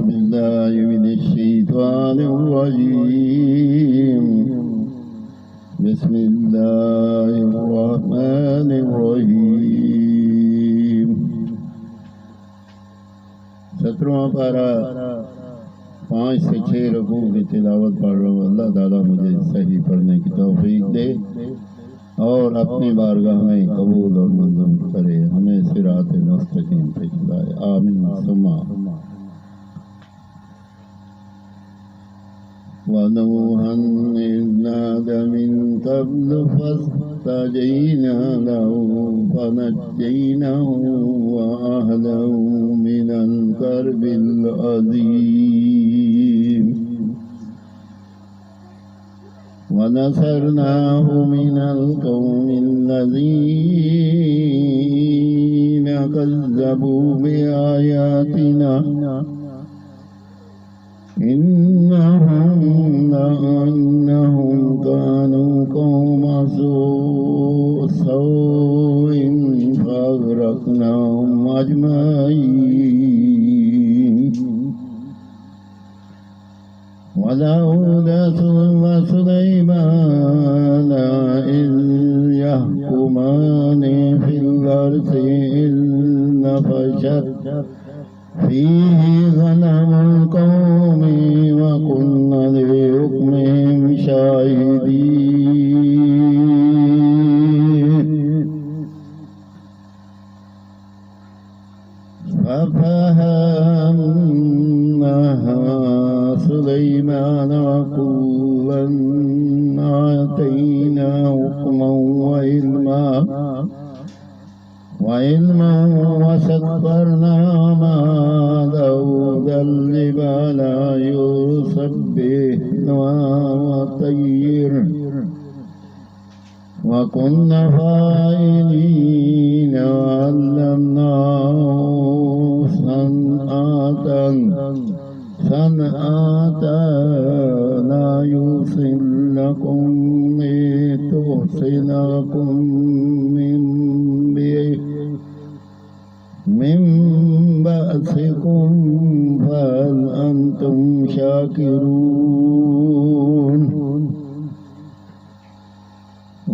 بالله من الشيطان الرجيم. بسم الله الرحمن الرحيم. 17वां पारा 5 से 6 रकू की तिलावत पढ़ रहा हूँ। अल्लाह ताला मुझे सही पढ़ने की तौफीक दे और अपनी बारगाह में कबूल और मंजूर करे, हमें सिरात मुस्तकीम पे चलाए। आमीन सुम्मा। ونوحا إذ نادى من قبل فاستجينا له فنجيناه وأهله من الكرب العظيم ونصرناه من القوم الذين كذبوا بآياتنا إنهم كانوا قوم سوء فأغرقناهم أجمعين. وداود وسليمان إذ يحكمان في الأرض إذ نفشت فيه غنم القوم وكنا لحكمهم شاهدين. ففهمناها سليمان وكلا آتينا حكما وعلما وسخرنا مع داود الجبال يسبحن والطير وكنا فاعلين وعلمناه صنعة لبوس لكم لتحصنكم من بأسكم فهل أنتم شاكرون.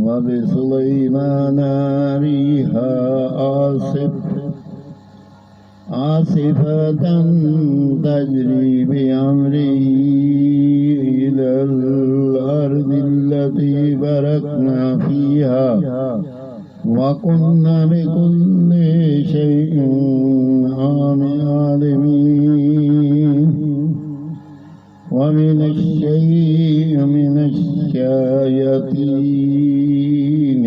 وبسليمان ريحا عاصفة تجري بأمره إلى الأرض التي باركنا فيها وكنا بكل شيء عالمين. ومن الشياطين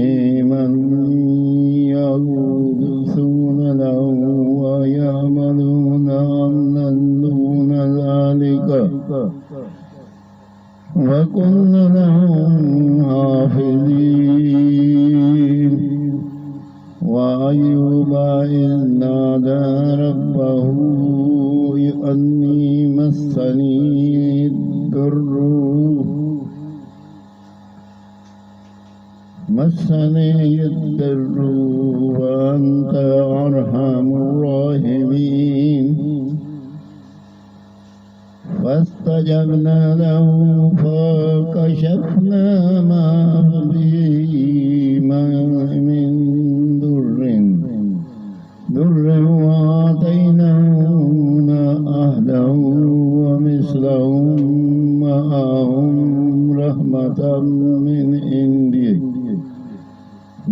من يغوصون له ويعملون عملا دون ذلك وكنا لهم حافظين. وأيوب إذ نادى ربه أني مسني الضر وأنت أرحم الراحمين. فاستجبنا له فكشفنا ما به من ضر وآتيناه أهله ومثلهم معهم رحمة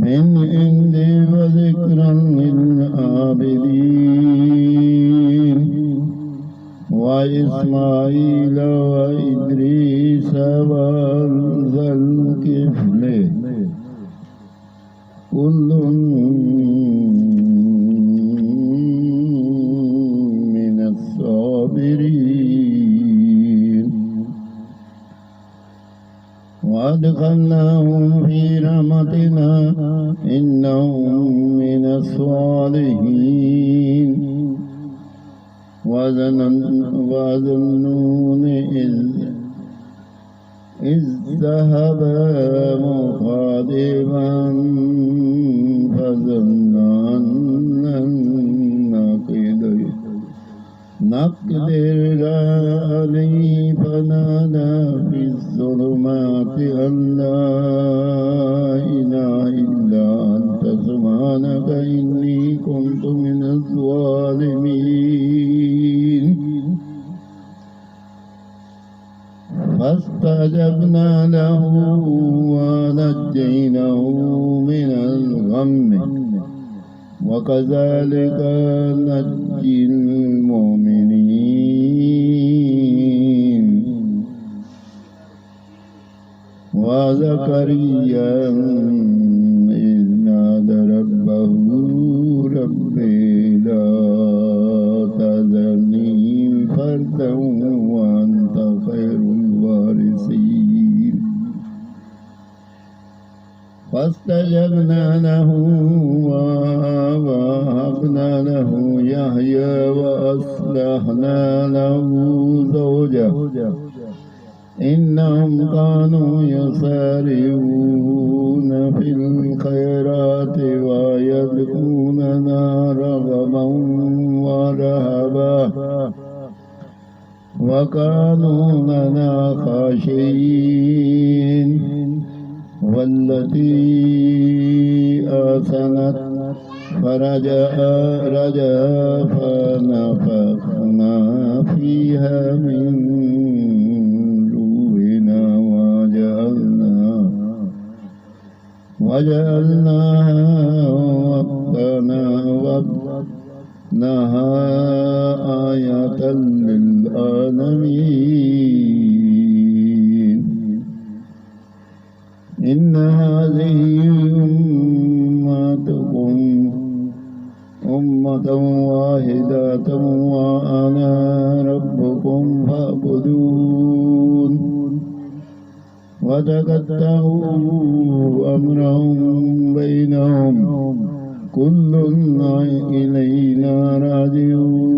من عندي وذكرا للعابدين. وإسماعيل وإدريس وذا الكفل كل من الصابرين. وأدخلناهم في رحمتنا إنهم من الصالحين. وظنون إذ ذهب مخاطبا فظن أن نقدر عليه فنادى في الظلمات أن لا إله إلا أنت سبحانك إني كنت من الظالمين فاستجبنا له ونجيناه من الغم وكذلك نجزي المؤمنين وزكريا إذ نادى ربه رب لا تذرني فردا وأنت خير الوارثين فاستجبنا له ووهبنا له يحيى وأصلحنا له زوجه إنهم كانوا يسارعون في الخيرات ويدعوننا رغبا ورهبا وكانوا لنا خاشعين والتي آسنت رجا فنفخنا فيها من روحنا وجعلناها وابنها آية للعالمين إن هذه أمتكم أمة واحدة وأنا ربكم فاعبدون وتقطعوا أمرهم بينهم كل إلينا راجعون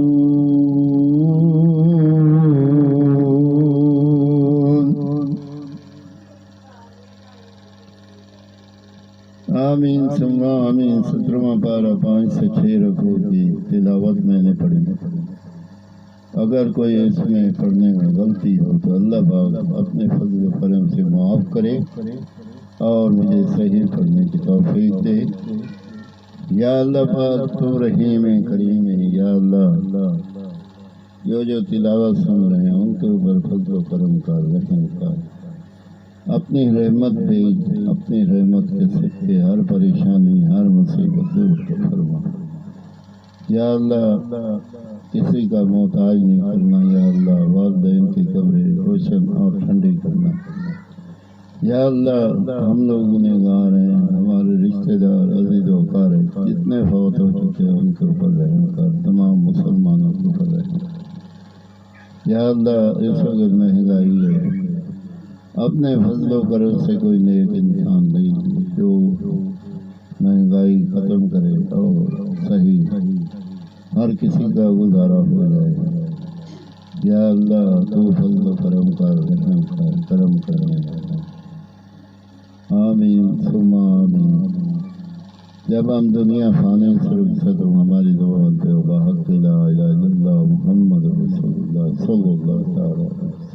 आमीन सुम्मा आमीन 17वां पारा 5 से 6 रकू की तिलावत मैंने पढ़ी। अगर कोई इसमें पढ़ने में गलती हो तो अल्लाह पाक अपने फजल व करम से माफ़ करे और मुझे सही पढ़ने की तौफीक दे। या अल्लाह पाक तो रहीम करीम है। या अल्लाह जो तिलावत सुन रहे हैं उनके ऊपर फजल व करम कर रहम कर अपनी रहमत भेज। अपनी रहमत के सिक्के हर परेशानी हर मुसीबत दूर फरमा। या अल्लाह किसी का मोहताज नहीं करना। या अल्लाह वालिदैन की कब्रें रोशन और ठंडी करना। या अल्लाह हम लोग गुनहगार हैं, हमारे रिश्तेदार अज़ीज़ व क़ारिब जितने फौत हो चुके हैं उनके ऊपर रहम कर। तमाम मुसलमानों के ऊपर रहम कर। या अल्लाह इस वक्त महंगाई है, अपने फजलो करम से कोई नेक इंसान नहीं जो महंगाई ख़त्म करे और सही हर किसी का गुजारा हो जाए। या अल्लाह तू फजलो करम कर रहम कर करम कर। आमीन सुम्मा आमीन। जब हम दुनिया फाने से रुखसत हो हमारी दुआ पे बहक़ ला इलाहा इल्लल्लाह मुहम्मद रसूलुल्लाह सल्लल्लाहु अलैहि वसल्लम